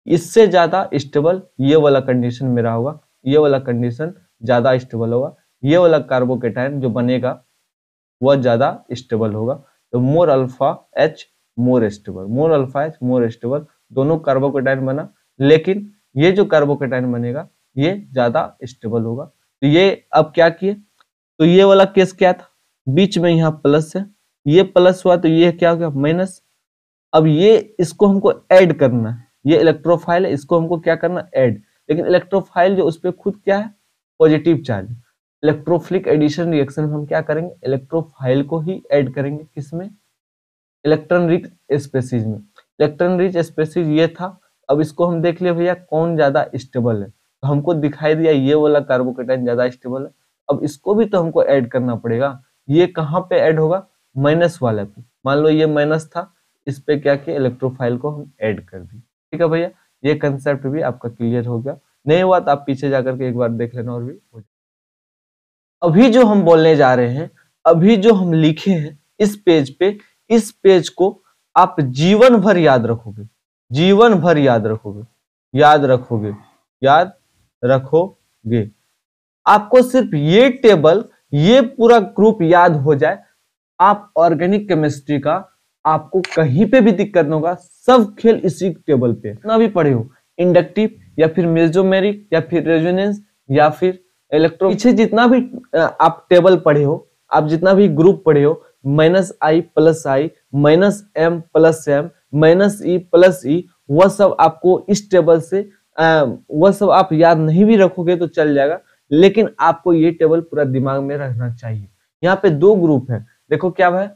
इससे ज्यादा स्टेबल ये वाला कंडीशन मेरा होगा, ये वाला कंडीशन ज्यादा स्टेबल होगा, ये वाला कार्बोकेटाइन जो बनेगा वह ज्यादा स्टेबल होगा। तो मोर अल्फा एच मोर स्टेबल, मोर अल्फा एच मोर स्टेबल, दोनों कार्बोकेटाइन बना, लेकिन ये जो कार्बोकेटाइन बनेगा ये ज्यादा स्टेबल होगा। तो ये अब क्या किए, तो ये वाला केस क्या था, बीच में यहाँ प्लस है, ये प्लस हुआ तो ये क्या हो गया माइनस। अब ये इसको हमको ऐड करना है, ये इलेक्ट्रोफाइल है, इसको हमको क्या करना ऐड, लेकिन इलेक्ट्रोफाइल जो उस पर खुद क्या है positive charge. Electrophilic addition reaction में हम क्या करेंगे, इलेक्ट्रोफाइल को ही ऐड करेंगे, किसमें, इलेक्ट्रॉन रिच स्पेसीज में। इलेक्ट्रॉन रिच स्पेसीज ये था, अब इसको हम देख लिया भैया कौन ज्यादा स्टेबल है, तो हमको दिखाई दिया ये वाला कार्बोकेटाइन ज्यादा स्टेबल है। अब इसको भी तो हमको ऐड करना पड़ेगा, ये कहाँ पे ऐड होगा, माइनस वाले पे, मान लो ये माइनस था, इस पे क्या किया इलेक्ट्रोफाइल को हम ऐड कर दी। ठीक है भैया, ये कंसेप्ट भी आपका क्लियर हो गया, नहीं हुआ तो आप पीछे जाकर के एक बार देख लेना और भी हो जाए। अभी जो हम बोलने जा रहे हैं, अभी जो हम लिखे हैं इस पेज पे, इस पेज को आप जीवन भर याद रखोगे, जीवन भर याद रखोगे, याद रखोगे, याद रखोगे। आपको सिर्फ ये टेबल, ये पूरा ग्रुप याद हो जाए, आप ऑर्गेनिक केमिस्ट्री का आपको कहीं पे भी दिक्कत नहीं होगा, सब खेल इसी टेबल पे ना भी पढ़े हो, इंडक्टिव या फिर मेसोमेरिक या फिर रेजोनेंस या फिर इलेक्ट्रो, पीछे जितना भी आप टेबल पढ़े हो, आप जितना भी ग्रुप पढ़े हो, minus I plus I, minus M plus M, minus E plus E, वह सब आपको इस टेबल से वह सब आप याद नहीं भी रखोगे तो चल जाएगा, लेकिन आपको ये टेबल पूरा दिमाग में रखना चाहिए। यहाँ पे दो ग्रुप है, देखो क्या है,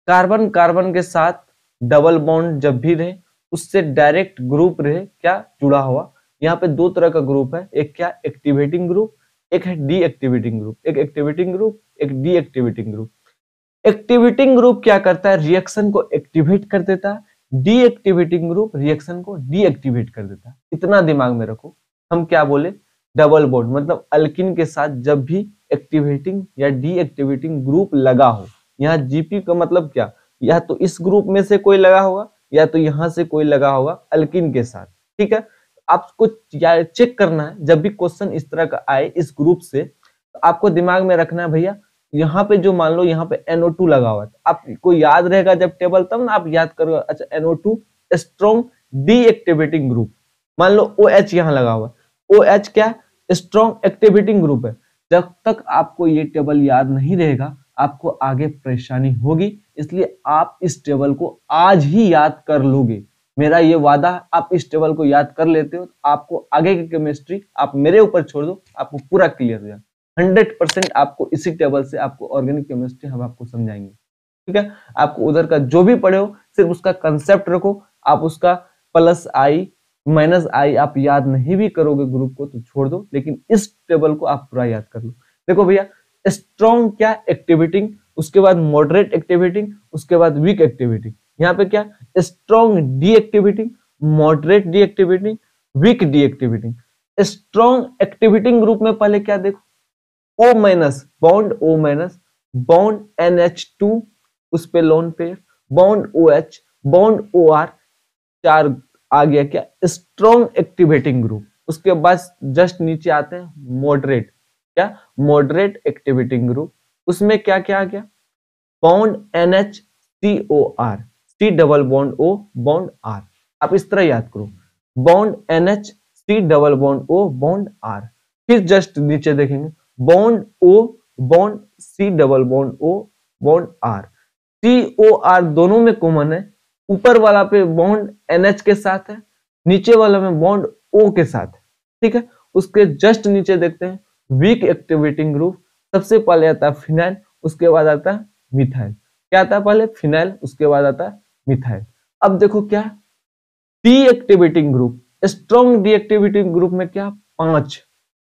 कार्बन कार्बन के साथ डबल बॉन्ड जब भी रहे उससे डायरेक्ट ग्रुप रहे क्या जुड़ा हुआ। यहाँ पे दो तरह का ग्रुप है, एक क्या एक्टिवेटिंग ग्रुप, एक है डीएक्टिवेटिंग ग्रुप, एक एक्टिवेटिंग ग्रुप एक डीएक्टिवेटिंग ग्रुप। एक्टिवेटिंग ग्रुप क्या करता है, रिएक्शन को एक्टिवेट कर देता है, डीएक्टिवेटिंग ग्रुप रिएक्शन को डीएक्टिवेट कर देता है। इतना दिमाग में रखो, हम क्या बोले, डबल बॉन्ड मतलब अल्किन के साथ जब भी एक्टिवेटिंग या डीएक्टिवेटिंग ग्रुप लगा हो, यहाँ जीपी का मतलब क्या, या तो इस ग्रुप में से कोई लगा होगा या तो यहाँ से कोई लगा होगा अल्किन के साथ। ठीक है, आपको चेक करना है जब भी क्वेश्चन इस तरह का आए इस ग्रुप से, तो आपको दिमाग में रखना है भैया यहाँ पे जो मान लो यहाँ पे NO2 लगा हुआ है, आपको याद रहेगा जब टेबल, तब ना आप याद करोगे, अच्छा NO2 स्ट्रॉन्ग डीएक्टिवेटिंग ग्रुप, मान लो OH यहाँ लगा हुआ है, OH क्या स्ट्रॉन्ग एक्टिवेटिंग ग्रुप है। जब तक आपको ये टेबल याद नहीं रहेगा आपको आगे परेशानी होगी, इसलिए आप इस टेबल को आज ही याद कर लोगे, मेरा ये वादा है, आप इस टेबल को याद कर लेते हो, आपको आगे की केमिस्ट्री आप मेरे ऊपर छोड़ दो, आपको पूरा क्लियर हो जाए। 100% आपको इसी टेबल से आपको ऑर्गेनिक केमिस्ट्री हम आपको समझाएंगे, ठीक है। आपको उधर का जो भी पढ़े हो सिर्फ उसका कंसेप्ट रखो, आप उसका प्लस आई माइनस आई आप याद नहीं भी करोगे ग्रुप को तो छोड़ दो, लेकिन इस टेबल को आप पूरा याद कर लो। देखो भैया, स्ट्रॉन्ग क्या एक्टिविटी, उसके बाद मॉडरेट एक्टिविटी, उसके बाद वीक एक्टिविटी। यहाँ पे क्या strong deactivity, moderate deactivity, weak deactivity. Strong activity group में पहले क्या देखो, O minus bond, O minus bond NH2 उस पे lone pair, bond OH, bond OR, 4 आ गया क्या स्ट्रॉन्ग एक्टिवेटिंग ग्रुप। उसके बाद जस्ट नीचे आते हैं मॉडरेट, क्या मॉडरेट एक्टिवेटिंग ग्रुप। उसमें क्या क्या आ गया, bond NHCOR, C double bond O bond R। आप इस तरह याद करो, bond NH C double bond O bond R। फिर जस्ट नीचे देखेंगे bond O bond C double bond O bond R। COR दोनों में कॉमन है, ऊपर वाला पे बॉन्ड NH के साथ है, नीचे वाला में बॉन्ड O के साथ है, ठीक है। उसके जस्ट नीचे देखते हैं वीक एक्टिवेटिंग ग्रुप। सबसे पहले आता है फिनाइल, उसके बाद आता है मिथाइल। क्या आता है पहले, फिनाइल, उसके बाद आता है मिथाइल। अब देखो क्या deactivating group, strong deactivating group में क्या 5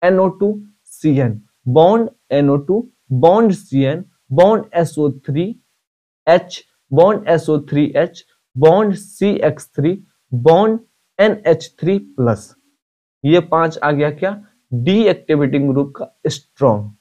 NO2CN bond NO2 bond CN bond SO3H bond SO3H bond CX3 bond NH3 plus. ये 5 आ गया क्या डीएक्टिवेटिंग ग्रुप का स्ट्रॉन्ग।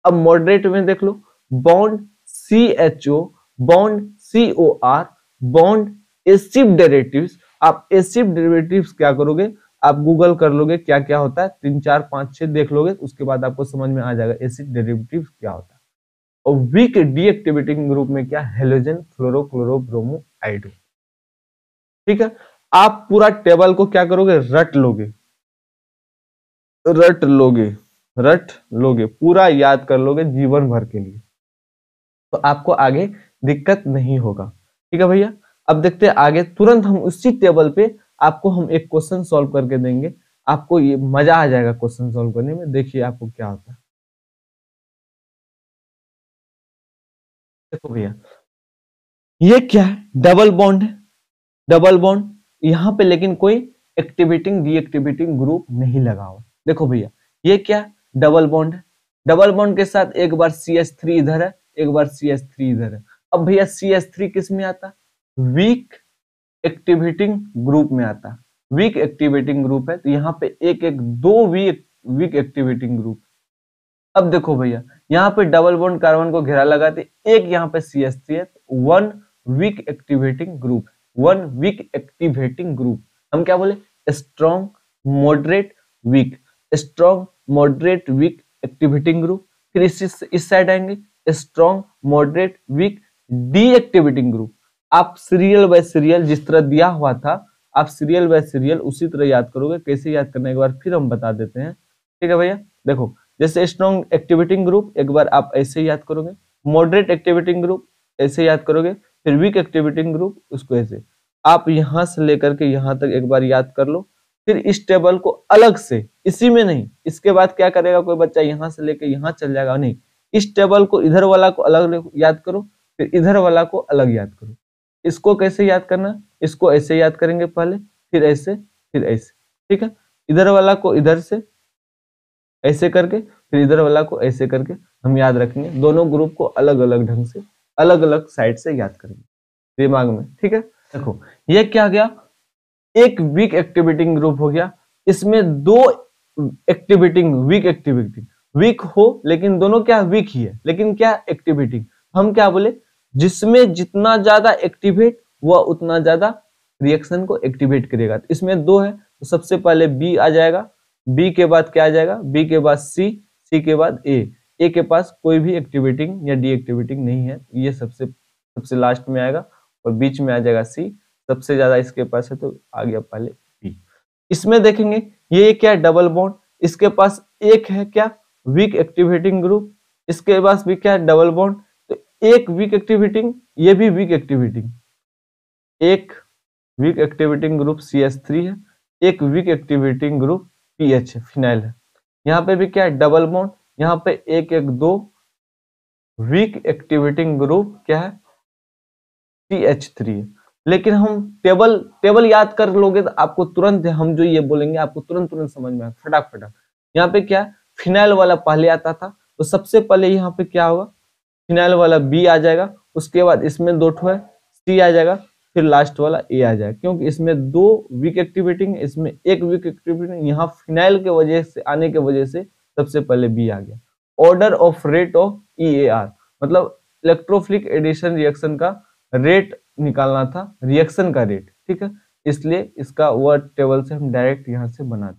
अब मॉडरेट में देख लो, bond CHO bond COR bond acid derivatives. आप एसिड डेरिवेटिव्स क्या करोगे, आप गूगल कर लोगे क्या क्या होता है, 3 4 5 6 देख लोगे, उसके बाद आपको समझ में आ जाएगा एसिड डेरिवेटिव्स क्या होता है। और वीक डीएक्टिवेटिंग ग्रुप में क्या हेलोजन फ्लोरो क्लोरो ब्रोमो आइडो, ठीक है। आप पूरा टेबल को क्या करोगे, रट लोगे, रट लोगे, रट लोगे, पूरा याद कर लोगे जीवन भर के लिए, तो आपको आगे दिक्कत नहीं होगा, ठीक है भैया। अब देखते हैं आगे, तुरंत हम उसी टेबल पे आपको हम एक क्वेश्चन सॉल्व करके देंगे, आपको ये मजा आ जाएगा क्वेश्चन सॉल्व करने में। देखिए आपको क्या होता है, देखो भैया ये क्या है, डबल बॉन्ड है, डबल बॉन्ड यहाँ पे, लेकिन कोई एक्टिवेटिंग डीएक्टिवेटिंग ग्रुप नहीं लगा हुआ। देखो भैया ये क्या डबल बॉन्ड है, डबल बॉन्ड के साथ एक बार CH3 इधर है, एक बार CH3 इधर है। अब भैया CH3 किस में आता, वीक एक्टिवेटिंग ग्रुप में आता, वीक एक्टिवेटिंग ग्रुप है, तो यहाँ पे एक एक 2 वीक एक्टिवेटिंग ग्रुप। अब देखो भैया यहाँ पे डबल बॉन्ड कार्बन को घेरा लगाते, एक यहाँ पे CH3 है, 1 weak activating group, 1 weak activating group. हम क्या बोले, strong moderate weak, strong moderate weak activating group. फिर इस साइड आएंगे strong moderate weak deactivating group. आप सीरियल बाय सीरियल जिस तरह दिया हुआ था, आप सीरियल बाय सीरियल उसी तरह याद करोगे। कैसे याद करने के बाद फिर हम बता देते हैं, ठीक है भैया। देखो जैसे स्ट्रॉन्ग एक्टिवेटिंग ग्रुप एक बार आप ऐसे याद करोगे, मॉडरेट एक्टिवेटिंग ग्रुप ऐसे याद करोगे, फिर वीक एक्टिवेटिंग ग्रुप उसको ऐसे। आप यहां से लेकर के यहां तक एक बार याद कर लो, फिर इस टेबल को अलग से, इसी में नहीं, इसके बाद क्या करेगा कोई बच्चा यहां से लेकर यहां चल जाएगा, नहीं, इस टेबल को इधर वाला को अलग याद करो, फिर इधर वाला को अलग याद करो। इसको कैसे याद करना, इसको ऐसे याद करेंगे पहले, फिर ऐसे, फिर ऐसे, ठीक है। इधर वाला को इधर से ऐसे करके, फिर इधर वाला को ऐसे करके हम याद रखेंगे। दोनों ग्रुप को अलग अलग ढंग से, अलग अलग साइड से याद करेंगे दिमाग में, ठीक है। देखो ये क्या गया, एक वीक एक्टिवेटिंग ग्रुप हो गया, इसमें 2 एक्टिवेटिंग वीक एक्टिवेटिंग, वीक हो लेकिन दोनों क्या वीक ही है, लेकिन क्या एक्टिवेटिंग। हम क्या बोले, जिसमें जितना ज्यादा एक्टिवेट वह उतना ज्यादा रिएक्शन को एक्टिवेट करेगा। तो इसमें 2 है, तो सबसे पहले बी आ जाएगा, बी के बाद क्या आ जाएगा, बी के बाद सी, सी के बाद ए के पास कोई भी एक्टिवेटिंग या डीएक्टिवेटिंग नहीं है, ये सबसे लास्ट में आएगा, और बीच में आ जाएगा सी, सबसे ज्यादा इसके पास है तो आ गया पहले बी। इसमें देखेंगे ये क्या है, डबल बॉन्ड, इसके पास एक है क्या वीक एक्टिवेटिंग ग्रुप, इसके पास भी क्या है डबल बॉन्ड, तो एक वीक एक्टिवेटिंग, ये भी वीक एक्टिवेटिंग, एक वीक एक्टिवेटिंग ग्रुप CH3 है, एक वीक एक्टिवेटिंग ग्रुप PH है, फिनाइल है। यहाँ पे भी क्या है, डबल बॉन्ड, यहाँ पे 1 1 2 वीक एक्टिवेटिंग ग्रुप क्या है, CH3 है। लेकिन हम टेबल याद कर लोगे तो आपको तुरंत, हम जो ये बोलेंगे आपको तुरंत समझ में आएगा, फटाफट। यहाँ पे क्या, फिनाइल वाला पहले आता था, तो सबसे पहले यहाँ पे क्या होगा, फिनाइल वाला B आ जाएगा, उसके बाद इसमें 2 ठो है, C आ जाएगा, फिर लास्ट वाला A आ जाएगा, क्योंकि इसमें 2 वीक एक्टिवेटिंग, इसमें 1 वीक एक्टिवेटिंग, यहाँ फिनाइल के वजह से आने के वजह से सबसे पहले B आ गया। Order of rate of EAR, मतलब इलेक्ट्रोफिलिक एडिशन रिएक्शन का रेट निकालना था, रिएक्शन का रेट, ठीक है, इसलिए इसका वर्ड टेबल से हम डायरेक्ट यहाँ से बना दें।